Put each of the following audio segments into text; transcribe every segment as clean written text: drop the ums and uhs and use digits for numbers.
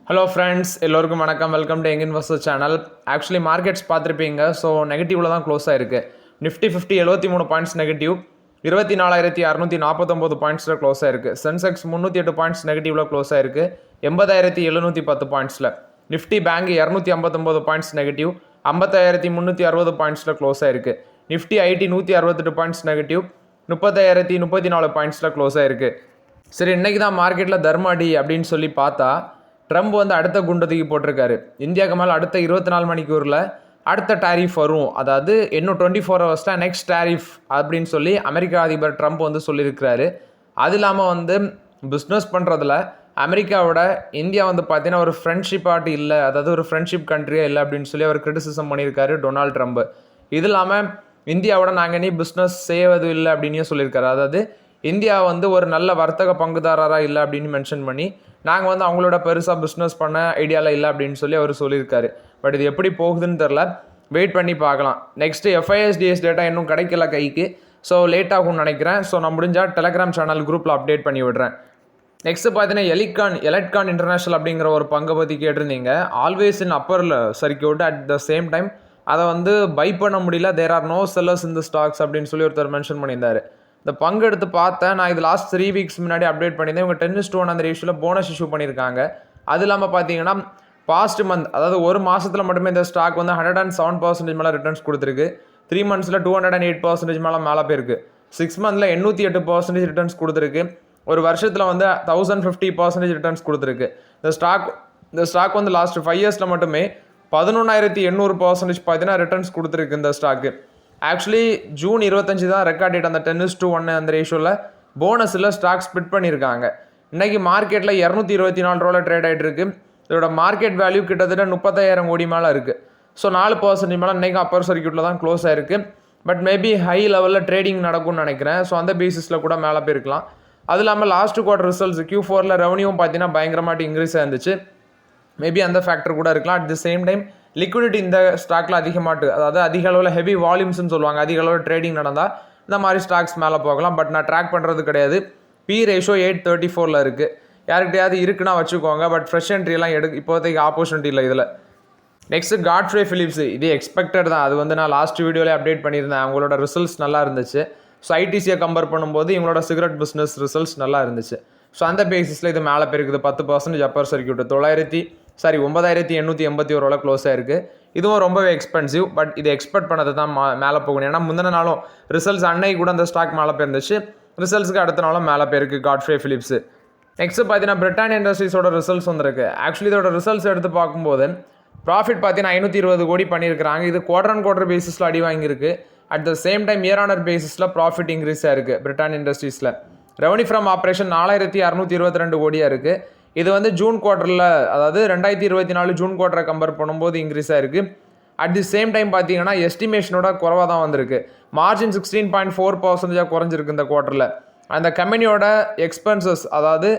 Hello friends, எல்லோருக்கும் வணக்கம். Welcome to young investor channel. Actually markets பார்த்துருப்பீங்க. ஸோ நெகட்டிவில் தான் க்ளோஸ் ஆயிருக்கு. நிஃப்டி 50 73 பாயிண்ட்ஸ் நெகட்டிவ், 24,649 பாயிண்ட்ஸில் க்ளோஸ் ஆயிருக்கு. சென்செக்ஸ் 308 பாயிண்ட்ஸ் நெகட்டிவில் க்ளோஸ் ஆயிருக்கு, 80,710 பாயிண்ட்ஸில். நிஃப்டி பேங்க் 259 பாயிண்ட்ஸ் நெகட்டிவ், 50,360 பாயிண்ட்ஸில் க்ளோஸ் ஆயிருக்கு. நிஃப்டி ஐடி 168 பாயிண்ட்ஸ் நெகட்டிவ், 30,034 பாயிண்ட்ஸில் க்ளோஸ் ஆயிருக்கு. சரி, இன்னைக்கு தான் மார்க்கெட்டில் தர்மாடி அப்படின்னு சொல்லி பார்த்தா ட்ரம்ப் வந்து அடுத்த குண்டு தூக்கி போட்டிருக்காரு. இந்தியாவுக்கு மேலே அடுத்த 24 மணிக்கூரில் அடுத்த டேரிஃப் வரும், அதாவது இன்னும் 24 ஹவர்ஸில் நெக்ஸ்ட் டேரிஃப் அப்படின்னு சொல்லி அமெரிக்கா அதிபர் ட்ரம்ப் வந்து சொல்லியிருக்கிறாரு. அது இல்லாமல் வந்து பிஸ்னஸ் பண்ணுறதுல அமெரிக்காவோட இந்தியா வந்து பார்த்தீங்கன்னா ஒரு ஃப்ரெண்ட்ஷிப் ஆட்டு இல்லை, அதாவது ஒரு ஃப்ரெண்ட்ஷிப் கண்ட்ரியே இல்லை அப்படின்னு சொல்லி அவர் கிரிட்டிசிசம் பண்ணியிருக்காரு டொனால்ட் ட்ரம்ப். இது இல்லாமல் இந்தியாவோட நாங்கள் இனி பிஸ்னஸ் செய்வது இல்லை அப்படின்னு சொல்லியிருக்காரு. அதாவது இந்தியா வந்து ஒரு நல்ல வர்த்தக பங்குதாரராக இல்லை அப்படின்னு மென்ஷன் பண்ணி நாங்கள் வந்து அவங்களோட பெருசாக பிஸ்னஸ் பண்ண ஐடியாவில் இல்லை அப்படின்னு சொல்லி அவர் சொல்லியிருக்காரு. பட் இது எப்படி போகுதுன்னு தெரில, வெயிட் பண்ணி பார்க்கலாம். நெக்ஸ்ட்டு FISDS டேட்டா இன்னும் கிடைக்கல கைக்கு, ஸோ லேட் ஆகும்னு நினைக்கிறேன். ஸோ நான் முடிஞ்சால் டெலகிராம் சேனல் குரூப்பில் அப்டேட் பண்ணி விடுறேன். நெக்ஸ்ட்டு பார்த்தீங்கன்னா எலக்ட்கான் இன்டர்நேஷனல் அப்படிங்கிற ஒரு பங்கை பற்றி கேட்டிருந்தீங்க. Always in upper circuit, at the same time அதை வந்து பை பண்ண முடியல, there are no sellers in the stocks அப்படின்னு சொல்லி ஒருத்தர் மென்ஷன் பண்ணியிருந்தார். இந்த பங்கு எடுத்து பார்த்தேன், நான் இது லாஸ்ட் 3 வீக்ஸ் முன்னாடி அப்டேட் பண்ணியிருந்தேன். இவங்க 10:1 அந்த ரேஷியோவில் போனஸ் இஷ்யூ பண்ணியிருக்காங்க. அது இல்லாமல் பார்த்தீங்கன்னா பாஸ்ட் மந்த், அதாவது ஒரு மாதத்தில் மட்டுமே இந்த ஸ்டாக் வந்து 107% மேலே ரிட்டர்ன்ஸ் கொடுத்துருக்கு. 3 மந்த்ஸில் 208% மேலே போயிருக்கு. 6 மந்த்தில் 808% ரிட்டர்ன்ஸ் கொடுத்துருக்கு. ஒரு வருஷத்தில் வந்து 1050% ரிட்டர்ன்ஸ் கொடுத்துருக்கு. இந்த ஸ்டாக் வந்து லாஸ்ட் 5 இயர்ஸில் மட்டுமே 11,800% பார்த்தீங்கன்னா ரிட்டர்ன்ஸ் கொடுத்துருக்கு இந்த ஸ்டாக்கு. ஆக்சுவலி ஜூன் 25 தான் ரெக்கார்ட் டேட். அந்த 10:1 அந்த ரேஷியோவில் போனஸில் ஸ்டாக் ஸ்பிட் பண்ணியிருக்காங்க. இன்றைக்கி மார்க்கெட்டில் 224 ரூபாயில் ட்ரேட் ஆகிட்டு இருக்கு. இதோட மார்க்கெட் வேல்யூ கிட்டத்தட்ட 30,000 கோடி மேலே இருக்குது. ஸோ 4% மேலே இன்றைக்கி அப்பர் சர்க்கியூட்டில் தான் க்ளோஸ் ஆயிருக்கு. பட் மேபி ஹை லெவலில் ட்ரேடிங் நடக்கும்னு நினைக்கிறேன். ஸோ அந்த பேசிஸில் கூட மேலே போயிருக்கலாம். அது இல்லாமல் லாஸ்ட் குவார்டர் ரிசல்ட்ஸ் Q4 ரெவன்யூவும் பார்த்தீங்கன்னா பயங்கரமாட்டு இன்க்ரீஸ் ஆயிருந்துச்சு. மேபி அந்த ஃபேக்டர் கூட இருக்கலாம். At the same time liquidity இந்த ஸ்டாக்கில் அதிகமாட்டு, அதாவது அதிக அளவில் ஹெவி வால்யூம்ஸ்னு சொல்லுவாங்க, அதிக அளவில் ட்ரேடிங் நடந்தால் இந்த மாதிரி ஸ்டாக்ஸ் மேலே போகலாம். பட் நான் ட்ராக் பண்ணுறது கிடையாது. P ரேஷியோ 834 இருக்குது. யாருக்கிட்டையாவது இருக்குன்னா வச்சுக்கோங்க. பட் ஃப்ரெஷ் என்ட்ரியெல்லாம் இப்போதைக்கு ஆப்பர்ச்சுனிட்டி இல்லை இதில். நெக்ஸ்ட்டு காட்ஃப்ரே ஃபிலிப்ஸ், இது எக்ஸ்பெக்டட் தான். அது வந்து நான் லாஸ்ட் வீடியோவில் அப்டேட் பண்ணியிருந்தேன். அவங்களோட ரிசல்ட்ஸ் நல்லா இருந்துச்சு. ஸோ ஐடிசியை கம்பேர் பண்ணும்போது இவங்களோட சிகரெட் பிஸ்னஸ் ரிசல்ட்ஸ் நல்லா இருந்துச்சு. ஸோ அந்த பேசிஸில் இது மேலே போயிருக்குது. 10% அப்பர் சர்க்கியூட் 9,881 க்ளோஸ் ஆயிருக்கு. இதுவும் ரொம்பவே எக்ஸ்பென்சிவ். பட் இது எக்ஸ்பெக்ட் பண்ணது தான் மேலே போகணும். ஏன்னா முந்தின நாளும் ரிசல்ட்ஸ் அன்னைக்கு கூட அந்த ஸ்டாக் மேலே போயிருந்துச்சு. ரிசல்ட்ஸ்க்கு அடுத்த நாளும் மேலே போயிருக்கு காட்ஃப்ரே ஃபிலிப்ஸ். நெக்ஸ்ட் பார்த்தீங்கன்னா பிரிட்டானியா இண்டஸ்ட்ரீஸோட ரிசல்ட்ஸ் வந்துருக்கு. ஆக்சுவலி இதோட ரிசல்ட்ஸ் எடுத்து பார்க்கும்போது ப்ராஃபிட் பார்த்தீங்கன்னா 520 கோடி பண்ணியிருக்கிறாங்க. இது குவார்டர் பேசிஸில் அடி வாங்கியிருக்கு. At the same time year honour பேசிஸில் ப்ராஃபிட் இன்க்ரீஸ் ஆயிருக்கு பிரிட்டானியா இண்டஸ்ட்ரீஸில். ரெவன்யூ ஃப்ரம் ஆப்ரேஷன் 4,622 கோடியாக இருக்குது. இது வந்து ஜூன் குவார்ட்டரில், அதாவது 2024 ஜூன் குவார்ட்டரை கம்பேர் பண்ணும்போது இன்க்ரீஸ் ஆயிருக்கு. அட் தி சேம் டைம் பார்த்தீங்கன்னா எஸ்டிமேஷனோட குறைவாக தான் வந்திருக்கு. மார்ஜின் 16.4% குறைஞ்சிருக்கு இந்த குவார்ட்டரில். அந்த கம்பெனியோட எக்ஸ்பென்சஸ், அதாவது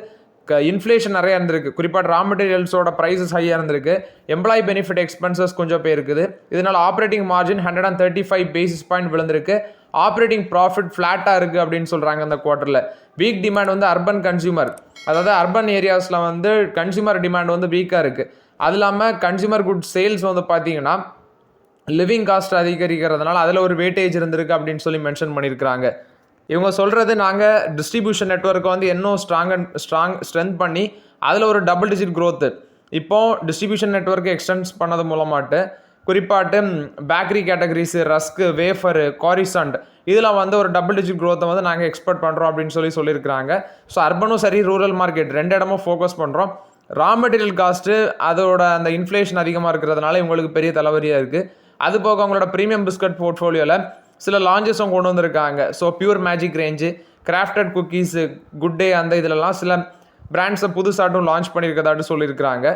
இன்ஃப்ளேஷன் நிறையா இருந்திருக்கு. குறிப்பாக ரா மெட்டீரியல்ஸோட ப்ரைஸஸ் ஹையாக இருந்திருக்கு. எம்ப்ளாயி பெனிஃபிட் எக்ஸ்பென்சஸ் கொஞ்சம் போயிருக்குது. இதனால் ஆப்ரேட்டிங் மார்ஜின் 135 பேசிஸ் பாயிண்ட் விழுந்திருக்கு. ஆப்ரேட்டிங் ப்ராஃபிட் ஃப்ளாட்டாக இருக்குது அப்படின்னு சொல்கிறாங்க இந்த குவார்ட்டரில். வீக் டிமாண்ட் வந்து அர்பன் கன்சியூமர், அதாவது அர்பன் ஏரியாஸில் வந்து கன்சியூமர் டிமாண்ட் வந்து வீக்காக இருக்குது. அது இல்லாமல் கன்சியூமர் குட் சேல்ஸ் வந்து பார்த்தீங்கன்னா லிவிங் காஸ்ட் அதிகரிக்கிறதுனால அதில் ஒரு வெயிட்டேஜ் இருந்திருக்கு அப்படின்னு சொல்லி மென்ஷன் பண்ணியிருக்கிறாங்க. இவங்க சொல்கிறது, நாங்கள் டிஸ்ட்ரிபியூஷன் நெட்வொர்க்கை வந்து இன்னும் ஸ்ட்ரென்த் பண்ணி அதில் ஒரு டபுள் டிஜிட் க்ரோத்து இப்போது டிஸ்ட்ரிபியூஷன் நெட்வொர்க்கை எக்ஸ்டென்ஸ் பண்ணது மூலமாட்டு குறிப்பாட்டு பேக்கரி கேட்டகரிஸு, ரஸ்க்கு, வேஃபரு, காரிசண்ட் இதில் வந்து ஒரு டபுள் டிஜிட் க்ரோத்தை வந்து நாங்கள் எக்ஸ்பெக்ட் பண்ணுறோம் அப்படின்னு சொல்லியிருக்கிறாங்க. ஸோ அர்பனும் சரி ரூரல் மார்க்கெட் 2 இடமும் ஃபோக்கஸ் பண்ணுறோம். ரா மெட்டீரியல் காஸ்ட்டு அதோட அந்த இன்ஃப்ளேஷன் அதிகமாக இருக்கிறதுனால இவங்களுக்கு பெரிய தலைவரியாக இருக்குது. அது போக அவங்களோட ப்ரீமியம் பிஸ்கட் போர்ட்ஃபோலியோவில் சில லான்ச்சஸும் கொண்டு வந்திருக்காங்க. So pure magic range, crafted cookies, good day, அந்த இதிலலாம் சில பிராண்ட்ஸை புதுசாட்டும் லான்ச் பண்ணியிருக்கதாட்டு சொல்லியிருக்கிறாங்க.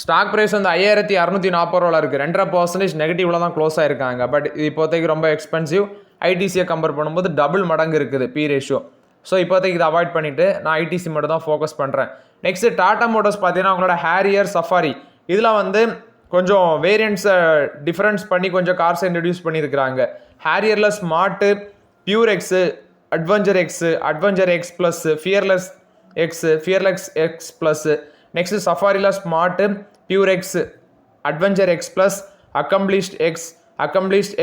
ஸ்டாக் ப்ரைஸ் வந்து 5,640 இருக்குது. 2.5% நெகட்டிவில் தான் க்ளோஸ் ஆகிருக்காங்க. பட் இது இப்போதைக்கு ரொம்ப எக்ஸ்பென்சிவ். ஐடிசியை கம்பேர் பண்ணும்போது டபுள் மடங்கு இருக்குது P ரேஷியோ. ஸோ இப்போதைக்கு இதை அவாய்ட் பண்ணிவிட்டு நான் ஐடிசி மட்டும் தான் ஃபோக்கஸ் பண்ணுறேன். நெக்ஸ்ட்டு டாடா மோட்டர்ஸ் பார்த்தீங்கன்னா அவங்களோட ஹேரியர், சஃபாரி இதில் வந்து கொஞ்சம் வேரியன்ட்ஸை டிஃப்ரென்ஸ் பண்ணி கொஞ்சம் கார்ஸை இன்ட்ரடியூஸ் பண்ணியிருக்கிறாங்க. ஹேரியரில் smart, pure X, adventure X, adventure X plus, fearless X, fearless X plus, next சஃபாரியில் smart, pure X, adventure X plus, accomplished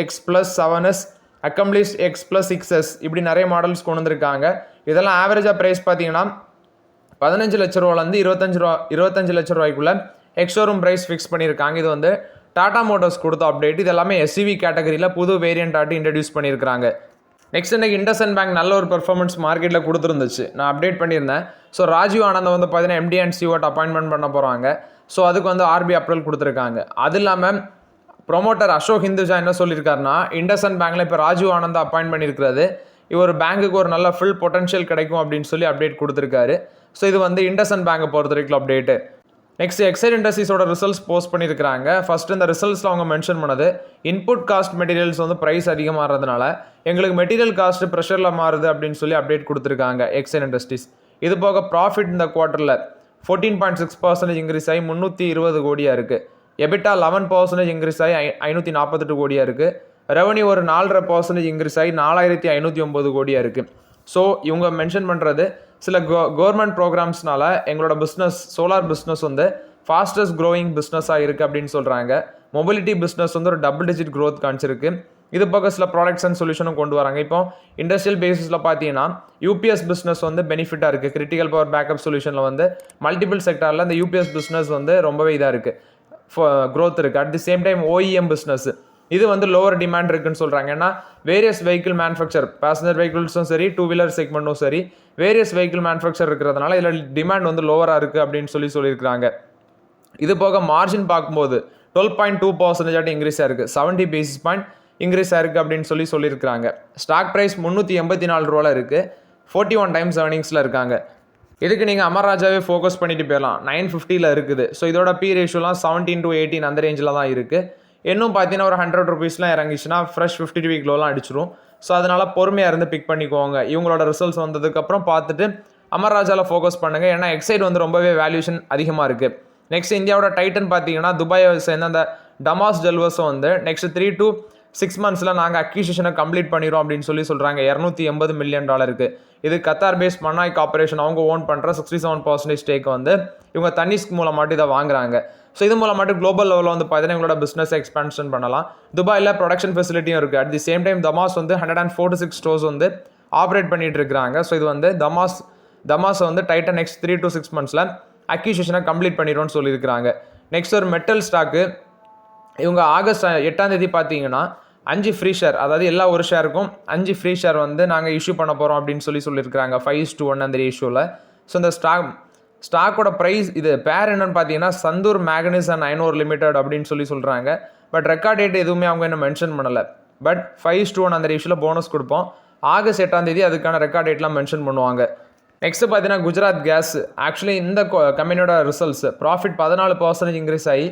X plus 7S, accomplished X plus 6S இப்படி நிறைய மாடல்ஸ் கொண்டு வந்திருக்காங்க. இதெல்லாம் ஆவரேஜாக ப்ரைஸ் பார்த்தீங்கன்னா 15 லட்ச ரூபாலேருந்து 25 லட்ச ரூபாய்க்குள்ள எக்ஸ்ஷோரூம் ப்ரைஸ் ஃபிக்ஸ் பண்ணியிருக்காங்க. இது வந்து டாடா மோட்டர்ஸ் கொடுத்த அப்டேட். இது எல்லாமே எஸ்யூவி கேட்டகரியில் புது வேரியன்ட் ஆட்டி இன்ட்ரடியூஸ் பண்ணியிருக்காங்க. நெக்ஸ்ட் இன்றைக்கி இண்டஸ்இண்ட் பேங்க் நல்ல ஒரு பெர்ஃபார்மன்ஸ் மார்க்கெட்டில் கொடுத்துருந்துச்சு, நான் அப்டேட் பண்ணியிருந்தேன். ஸோ ராஜீவ் ஆனந்த் வந்து பார்த்தீங்கன்னா MD and CEO அப்பாயின்மெண்ட் பண்ண போகிறாங்க. ஸோ அதுக்கு வந்து RBI அப்ரூவல் கொடுத்துருக்காங்க. அது இல்லாமல் ப்ரொமோட்டர் அசோக் ஹிந்துஜா என்ன சொல்லியிருக்காருன்னா, இண்டஸ்இண்ட் பேங்க்கில் இப்போ ராஜீவ் ஆனந்த் அப்பாயின்ட் பண்ணியிருக்கிறது இவர் பேங்குக்கு ஒரு நல்ல ஃபுல் பொட்டன்ஷியல் கிடைக்கும் அப்படின்னு சொல்லி அப்டேட் கொடுத்துருக்காரு. ஸோ இது வந்து இண்டஸ்இண்ட் பேங்கை பொறுத்த வரைக்கும் அப்டேட்டு. நெக்ஸ்ட் எக்ஸைட் இண்டஸ்ட்ரீஸோட ரிசல்ட்ஸ் போஸ்ட் பண்ணியிருக்காங்க. ஃபர்ஸ்ட் இந்த ரிசல்ட்ஸில் அவங்க மென்ஷன் பண்ணது, இன்புட் காஸ்ட் மெட்டீரியல்ஸ் வந்து ப்ரைஸ் அதிகமாகிறதுனால எங்களுக்கு மெட்டீரியல் காஸ்ட் ப்ரெஷரில் மாறுது அப்படின்னு சொல்லி அப்டேட் கொடுத்துருக்காங்க எக்ஸைட் இண்டஸ்ட்ரீஸ். இது போக ப்ராஃபிட் இந்த குவார்ட்டரில் 14.6% இன்க்ரீஸ் ஆகி 320 கோடியாக இருக்குது. எபிட்டா 11% இன்க்ரீஸ் ஆகி 548 கோடியாக இருக்குது. ரெவன்யூ ஒரு 4.5% இன்க்ரீஸ் ஆகி 4509 கோடியாக இருக்குது. ஸோ இவங்க மென்ஷன் பண்ணுறது சில கவர்மெண்ட் ப்ரோக்ராம்ஸ்னால எங்களோட பிஸ்னஸ், சோலார் பிஸ்னஸ் வந்து ஃபாஸ்டஸ்ட் க்ரோயிங் பிஸ்னஸாக இருக்குது அப்படின்னு சொல்கிறாங்க. மொபிலிட்டி பிஸ்னஸ் வந்து ஒரு டபுள் டிஜிட் க்ரோத் காமிச்சிருக்கு. இது போக சில ப்ராடக்ட்ஸ் அண்ட் சொல்யூஷனும் கொண்டு வராங்க. இப்போ இண்டஸ்ட்ரியல் பேசிஸில் பார்த்தீங்கன்னா UPS பிஸ்னஸ் வந்து பெனிஃபிட்டாக இருக்குது. கிரிட்டிக்கல் பவர் பேக்கப் சொல்யூஷனில் வந்து மல்டிபிள் செக்டாரில் இந்த UPS பிஸ்னஸ் வந்து ரொம்பவே இதாக இருக்குது, க்ரோத் இருக்குது. At the same time OEM business இது வந்து லோவர் டிமாண்ட் இருக்குன்னு சொல்கிறாங்க. ஏன்னா வேரியஸ் வெஹிக்கிள் மேனுஃபேக்சர், பேசஞ்சர் வெஹிக்கிள்ஸும் சரி, 2-வீலர் செக்மெண்ட்டும் சரி, வேரியஸ் வெஹிக்கிள் மேனுஃபேக்சர் இருக்கிறதுனால இதில் டிமாண்ட் வந்து லோவராக இருக்குது அப்படின்னு சொல்லியிருக்காங்க. இது போக மார்ஜின் பார்க்கும்போது 12.2% இன்க்ரீஸ் ஆயிருக்கு, 70 பேசிஸ் பாயிண்ட் இன்க்ரீஸ் ஆயிருக்கு அப்படின்னு சொல்லியிருக்காங்க. ஸ்டாக் ப்ரைஸ் 384 ரூபாயில் இருக்குது, 41 டைம்ஸ் ஏர்னிங்ஸில் இருக்காங்க. இதுக்கு நீங்கள் அமர்ராஜாவே ஃபோக்கஸ் பண்ணிட்டு போயிடலாம், 950 இருக்குது. ஸோ இதோட P ரேஷியோலாம் 17 to 18 அந்த ரேஞ்சில் தான் இருக்குது. இன்னும் பார்த்தீங்கன்னா ஒரு 100 rupeesலாம் இறங்கிச்சுன்னா ஃப்ரெஷ் 52 week லோலாம் அடிச்சிடும். ஸோ அதனால் பொறுமையாக இருந்து பிக் பண்ணிக்கோங்க. இவங்களோட ரிசல்ட்ஸ் வந்ததுக்கப்புறம் பார்த்துட்டு அமர்ராஜாவில் ஃபோக்கஸ் பண்ணுங்கள். ஏன்னா எக்ஸைட் வந்து ரொம்பவே வேல்யூஷன் அதிகமாக இருக்குது. நெக்ஸ்ட் இந்தியாவோட டைட்டன் பார்த்தீங்கன்னா துபாயை சேர்ந்த அந்த டமாஸ் ஜெல்வஸும் வந்து நெக்ஸ்ட் 3 to 6 months நாங்கள் அக்யூசிஷனை கம்ப்ளீட் பண்ணிடுவோம் அப்படின்னு சொல்கிறாங்க. $280 million. இது கத்தார் பேஸ் மன்னாய் கார்பரேஷன் அவங்க ஓன் பண்ணுற 67% ஸ்டேக் வந்து இவங்க தனிஷ்க் மூலமாட்டு இதை வாங்குறாங்க. ஸோ இது மூலமாட்டு குளோபல் லெவலில் வந்து பார்த்தீங்கன்னா எங்களோட பிஸ்னஸ் எக்ஸ்பான்ஷன் பண்ணலாம். துபாயில் ப்ரொடக்ஷன் ஃபெசிலிட்டியும் இருக்குது. அட் தி சேம் டைம் தமாஸ் வந்து 146 ஸ்டோர்ஸ் வந்து ஆப்ரேட் பண்ணிட்டு இருக்கிறாங்க. ஸோ இது வந்து தமாஸ் வந்து டைட்டன் நெக்ஸ்ட் 3 to 6 months அக்யூசிஷனை கம்ப்ளீட் பண்ணிடுவோம்னு சொல்லியிருக்கிறாங்க. நெக்ஸ்ட் ஒரு மெட்டல் ஸ்டாக்கு இவங்க ஆகஸ்ட் 8 பார்த்தீங்கன்னா 5 ஃப்ரீ ஷேர், அதாவது எல்லா ஒரு ஷேருக்கும் 5 ஃப்ரீ ஷேர் வந்து நாங்கள் இஷ்யூ பண்ண போகிறோம் அப்படின்னு சொல்லியிருக்காங்க 5:1 அந்த ரேஷியோவில். ஸோ இந்த ஸ்டாக்கோட ப்ரைஸ் இது பேர் என்னன்னு பார்த்தீங்கன்னா Santoor மேக்னீஸ் and iron ore limited அப்படின்னு சொல்கிறாங்க. பட் ரெக்கார்ட் டேட் எதுவுமே அவங்க என்ன மென்ஷன் பண்ணலை. பட் 5:1 அந்த ரேஷியோவில் போனஸ் கொடுப்போம். ஆகஸ்ட் 8 அதுக்கான ரெக்கார்ட் டேட்லாம் மென்ஷன் பண்ணுவாங்க. நெக்ஸ்ட் பார்த்தீங்கன்னா குஜராத் கேஸ். ஆக்சுவலி இந்த கம்பெனியோட ரிசல்ட்ஸ் ப்ராஃபிட் 14% இன்க்ரீஸ் ஆகி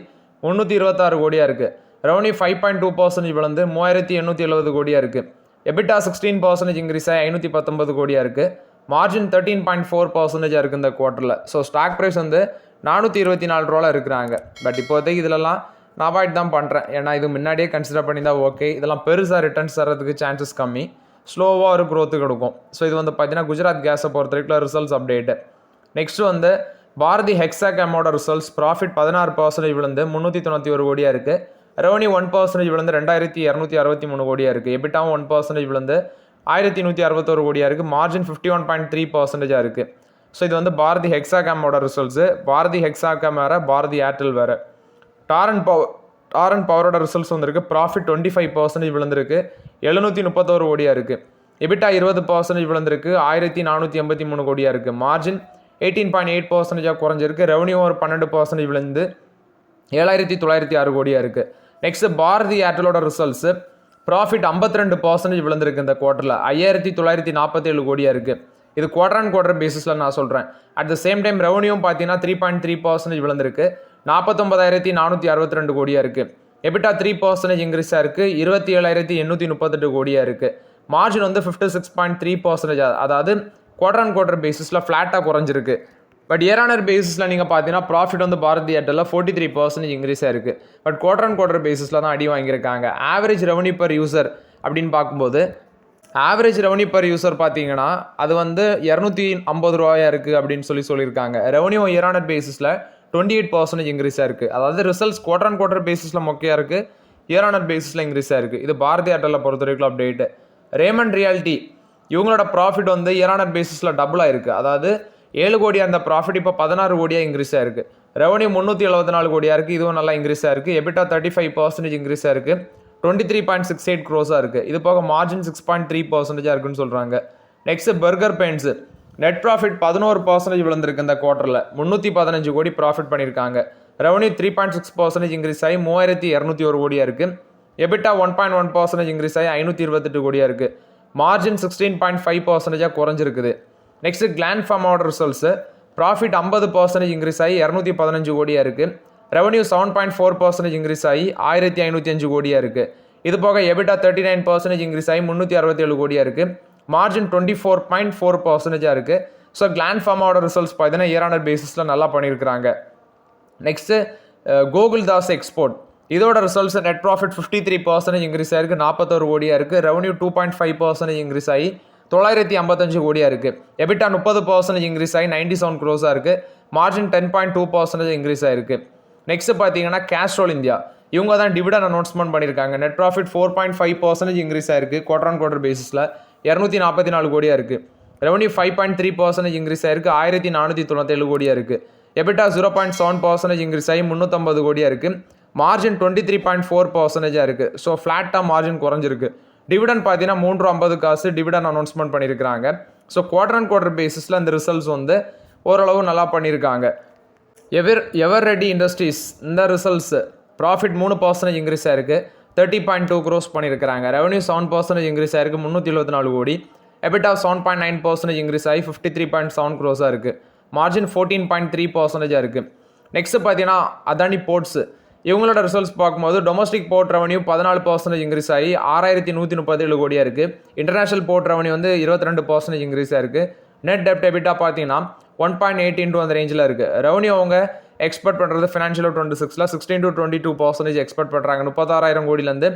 326 கோடியாக இருக்குது. ரெவன்யூ 5.2% விழுந்து 3870 கோடியாக இருக்குது. எபிட்டா 16% இன்க்ரீஸ் ஆகி 519 கோடியாக இருக்குது. மார்ஜின் 13.4% இருக்குது இந்த குவார்ட்டரில். ஸோ ஸ்டாக் ப்ரைஸ் வந்து 424 ரூபாவில் இருக்கிறாங்க. பட் இப்போதைக்கு இதிலலாம் நான் அவாய்ட் தான் பண்ணுறேன். ஏன்னா இது முன்னாடியே கன்சிடர் பண்ணி தான் ஓகே. இதெல்லாம் பெருசாக ரிட்டர்ன்ஸ் தரதுக்கு சான்சஸ் கம்மி, ஸ்லோவாக ஒரு க்ரோத்து கொடுக்கும். ஸோ இது வந்து பார்த்தீங்கன்னா குஜராத் கேஸை பொறுத்த வரைக்கும் ரிசல்ட்ஸ் அப்டேட்டு. நெக்ஸ்ட் வந்து பாரதி ஹெக்ஸாகேமோட ரிசல்ட்ஸ் ப்ராஃபிட் 16% விழுந்து 391 கோடியாக இருக்குது. ரெவன்யூ 1% விழுந்து 2263 கோடியாக இருக்குது. எபிட்டாவும் 1% விழுந்து 1161 கோடியாக இருக்குது. மார்ஜின் 51.3% இருக்குது. ஸோ இது வந்து பாரதி ஹெக்ஸாகேமோட ரிசல்ட்ஸு. பாரதி ஹெக்ஸாகேம் வேறு, பாரதி ஏர்டெல் வேறு. டாரன் பவரோட ரிசல்ட்ஸ் வந்துருக்கு. ப்ராஃபிட் 25% விழுந்திருக்கு, 731 கோடியாக இருக்குது. எபிட்டா 20% விழுந்திருக்கு, 1483 கோடியாக இருக்குது. மார்ஜின் 18.8% குறைஞ்சிருக்கு. ரெவன்யூ ஒரு 12% விழுந்து 7906 கோடியாக இருக்குது. நெக்ஸ்ட் பாரதி ஏர்டெலோட ரிசல்ட்ஸு ப்ராஃபிட் 52% விழுந்திருக்கு இந்த குவார்ட்டரில், 5947 கோடியாக இருக்குது. இது குவார்டர் அண்ட் குவார்டர் பேசிஸில் நான் சொல்கிறேன். அட் த சேம் டைம் ரெவன்யூவும் பார்த்தீங்கன்னா 3.3% விழுந்திருக்கு, 49462 கோடியாக இருக்குது. எபிட்டா 3% இன்க்ரீஸாக இருக்குது, 27838 கோடியாக இருக்குது. மார்ஜின் வந்து 56.3%, அதாவது குவார்டர் அண்ட் குவார்டர் பேசிஸில் ஃப்ளாட்டாக குறைஞ்சிருக்கு. பட் இயர் ஆனர் பேசிஸில் நீங்கள் பார்த்தீங்கன்னா ப்ராஃபிட் வந்து பாரதி ஏர்டெல்ல 43% இன்க்ரீஸாக இருக்குது. பட் குவார்டர் அண்ட் குவார்டர் பேசிஸில் தான் அடி வாங்கியிருக்காங்க. ஆவரேஜ் ரெவன்யூ பர் யூசர் அப்படின்னு பார்க்கும்போது ஆவரேஜ் ரெவன்யூ பர் யூசர் பார்த்தீங்கன்னா அது வந்து 250 ரூபாயா இருக்குது அப்படின்னு சொல்லியிருக்காங்க. ரெவன்யூ இயர் ஆன் இயர் பேசிஸில் 28% இன்க்ரீஸாக இருக்குது. அதாவது ரிசல்ட்ஸ் குவார்டர் அண்ட் குவார்டர் பேசிஸில் மொக்கையாக இருக்குது, இயர் ஆன் இயர் பேசிஸில் இன்க்ரீஸாக இருக்குது. இது பாரதி ஏர்டெல்லை பொறுத்த வரைக்கும் அப்டேட்டு. ரேமண்ட் ரியாலிட்டி இவங்களோட ப்ராஃபிட் வந்து இயர் ஆன் இயர் பேசிஸில் டபுளாக இருக்குது. அதாவது 7 கோடியாக அந்த ப்ராஃபிட் இப்போ 16 கோடியாக இன்க்ரீஸாக இருக்குது. ரெவன்யூ 374 கோடியாக இருக்குது, இதுவும் நல்லா இன்க்ரீஸாக இருக்குது. எபிட்டா 35% இன்க்ரீஸாக இருக்குது, 23.68 க்ரோஸாக இருக்குது. இது போக மார்ஜின் 6.3% இருக்குன்னு சொல்கிறாங்க. Next burger paints net profit 11% விழுந்திருக்கு இந்த குவார்ட்டரில். 315 கோடி ப்ராஃபிட் பண்ணியிருக்காங்க. ரெவன்யூ 3.6% இன்க்ரீஸ் ஆகி 3201 கோடியாக இருக்குது. எபிட்டா 1.1% இன்க்ரீஸ் ஆகி 528 கோடியாக இருக்குது. மார்ஜின் 16.5% குறைஞ்சிருக்குது. நெக்ஸ்ட் கிளாண்ட் ஃபார்மோட ரிசல்ட்ஸு ப்ராஃபிட் 50% இன்க்ரீஸ் ஆகி 215 கோடியாக இருக்குது. ரெவன்யூ 7.4% இன்க்ரீஸ் ஆகி 1505 கோடியாக இருக்குது. இது போக எபிட்டா 39% இன்க்ரீஸ் ஆகி 367 கோடியாக இருக்குது. மார்ஜின் 24.4% இருக்குது. ஸோ கிளாண்ட் ஃபார்மோட ரிசல்ட்ஸ் பார்த்தீங்கன்னா இயர் ஆன் இயர் பேசிஸில் நல்லா பண்ணியிருக்கிறாங்க. நெக்ஸ்ட்டு கோகுல் தாஸ் எக்ஸ்போர்ட் இதோட ரிசல்ட்ஸ் நெட் ப்ராஃபிட் 53% இன்க்ரீஸ் ஆகிருக்கு, 41 கோடியாக இருக்குது. ரெவன்யூ 2.5% இன்க்ரீஸ் ஆகி 955 கோடியாக இருக்குது. எபிட்டா 30% இன்க்ரீஸ் ஆகி 97 க்ரோஸாக இருக்குது. மார்ஜின் 10.2% இன்க்ரீஸ் ஆகிருக்கு. நெக்ஸ்ட் பார்த்தீங்கன்னா கேஸ்ட்ரோல் இந்தியா இவங்க தான் டிவிடன் அனௌன்ஸ்மெண்ட் பண்ணியிருக்காங்க. நெட் ப்ராஃபிட் 4.5% இன்க்ரீஸ் ஆகிருக்கு குவார்டர் ஆன் குவார்டர் பேசிஸில், 244 கோடியாக இருக்குது. ரெவன்யூ 5.3% இன்க்ரீஸ் ஆகிருக்கு, 1497 கோடியாக இருக்குது. எபிட்டா 0.7% இன்க்ரீஸ் ஆகி 350 கோடியாக இருக்குது. மார்ஜின் 23.4% இருக்குது. ஸோ ஃப்ளாட்டாக மார்ஜின் குறைஞ்சிருக்கு. டிவிடன் பார்த்தீங்கன்னா 3.50 காசு டிவிடன் அனௌன்ஸ்மெண்ட் பண்ணியிருக்கிறாங்க. ஸோ குவார்டர் ஆன் குவார்டர் பேசிஸில் அந்த ரிசல்ட்ஸ் வந்து ஓரளவு நல்லா பண்ணியிருக்காங்க. எவர் ரெடி இண்டஸ்ட்ரீஸ் இந்த ரிசல்ட்ஸ் ப்ராஃபிட் 3% இன்க்ரீஸ் ஆகிருக்கு, 30.2 க்ரோஸ் பண்ணியிருக்கிறாங்க. ரெவன்யூ 7% இன்க்ரீஸ் ஆகிருக்கு, 374 கோடி. எபிட்டா 7.9% இன்க்ரீஸ் ஆகி 53.7 க்ரோஸாக இருக்குது. மார்ஜின் 14.3% இருக்குது. நெக்ஸ்ட் பார்த்தீங்கன்னா அதானி போர்ட்ஸ் இவங்களோட ரிசல்ட்ஸ் பார்க்கும்போது டொமஸ்டிக் போர்ட் ரெவன்யூ 14% இன்க்ரீஸ் ஆகி 6137 கோடியாக இருக்குது. இன்டர்நேஷனல் போர்ட் ரெவன்யூ வந்து 22% இன்க்ரீஸ் ஆகிருக்கு. நெட் டெப்ட் எபிட்டா பார்த்தீங்கன்னா 1.8 into அந்த ரேஞ்சில் இருக்குது. ரெவன்யூ அவங்க எக்ஸ்பெக்ட் பண்ணுறது ஃபினான்ஷியல் 26ல் 16 to 22% எக்ஸ்பெக்ட் பண்ணுறாங்க. 36,000 கோடியிலேருந்து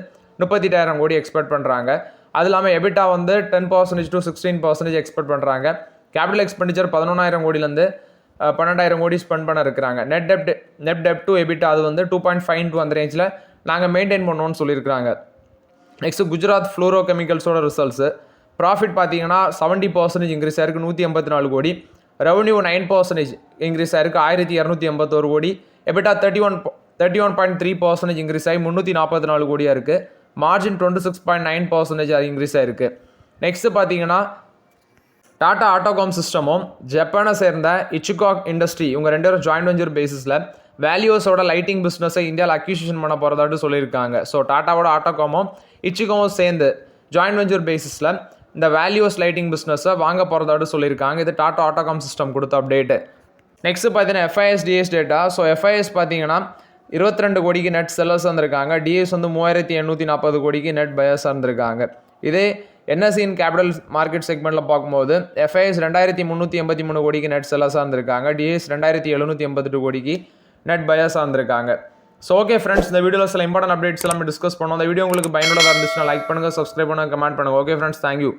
38,000 கோடி எக்ஸ்பெக்ட் பண்ணுறாங்க. அது இல்லாமல் எபிட்டா வந்து 10% to 16% எக்ஸ்பெக்ட் பண்ணுறாங்க. கேபிட்டல் எக்ஸ்பெண்டிச்சர் 11,000 கோடியிலேருந்து 12,000 கோடி ஸ்பெண்ட் பண்ண இருக்கிறாங்க. நெட் டெப்ட் டு எபிட்டா அது வந்து 2.5 into அந்த ரேஞ்சில் நாங்கள் மெயின்டைன் பண்ணோன்னு சொல்லியிருக்கிறாங்க. நெக்ஸ்ட் குஜராத் ஃப்ளூரோ கெமிக்கல்ஸோட ரிசல்ட்ஸு ப்ராஃபிட் பார்த்தீங்கன்னா 70% இன்க்ரீஸ் ஆகிருக்கு, 184 கோடி. ரெவன்யூ 9% இன்க்ரீஸ் ஆகிருக்கு, 1281 கோடி. எபிட்டா 31.3% இன்க்ரீஸ் ஆகி 344 கோடியாக இருக்குது. மார்ஜின் 26.9% இன்க்ரீஸ் ஆகிருக்கு. நெக்ஸ்ட் பார்த்தீங்கன்னா டாடா ஆட்டோகாம் சிஸ்டமும் ஜப்பானை சேர்ந்த இச்சுகாக் இண்டஸ்ட்ரி இவங்க 2 பேரும் ஜாயின்ட் வெஞ்சர் பேசிஸில் வேல்யூஸோட லைட்டிங் பிஸ்னஸை இந்தியாவில் அக்யூசிஷன் பண்ண போகிறதாட்டு சொல்லியிருக்காங்க. ஸோ டாட்டாவோட ஆட்டோகாமும் இச்சுகாவும் சேர்ந்து ஜாயின்ட் வெஞ்சர் பேசிஸில் இந்த வேல்யூஸ் லைட்டிங் பிஸ்னஸை வாங்க போகிறதாட்டு சொல்லியிருக்காங்க. இது டாடா ஆட்டோகாம் சிஸ்டம் கொடுத்த அப்டேட்டு. நெக்ஸ்ட் பார்த்தீங்கன்னா FIs DS data. So FIs பார்த்தீங்கன்னா 22 கோடிக்கு நெட் செல்லர்ஸ் வந்திருக்காங்க. டிஎஸ் வந்து 3840 கோடிக்கு நெட் பயர்ஸ் இருந்திருக்காங்க. இதே என்எஸ்இன் கேபிட்டல் மார்க்கெட் செக்மெண்ட்டில் பார்க்கும்போது எஃப்ஐஎஸ் 2383 கோடிக்கு நெட் செல்லர்ஸாக இருந்திருக்காங்க. டிஎஸ் 2788 கோடிக்கு நெட் பயர்ஸாக இருந்திருக்காங்க. ஸோ ஓகே ஃப்ரெண்ட்ஸ், இந்த வீடியோவில் சில இம்பார்ட்டன்ட் அப்டேட்ஸ் எல்லாமே டிஸ்கஸ் பண்ணோம். இந்த வீடியோ உங்களுக்கு பயனுள்ளதாக இருந்துச்சுன்னா லைக் பண்ணுங்கள், சப்ஸ்கிரைப் பண்ணுங்கள், கமெண்ட் பண்ணுங்கள். Okay friends, thank you.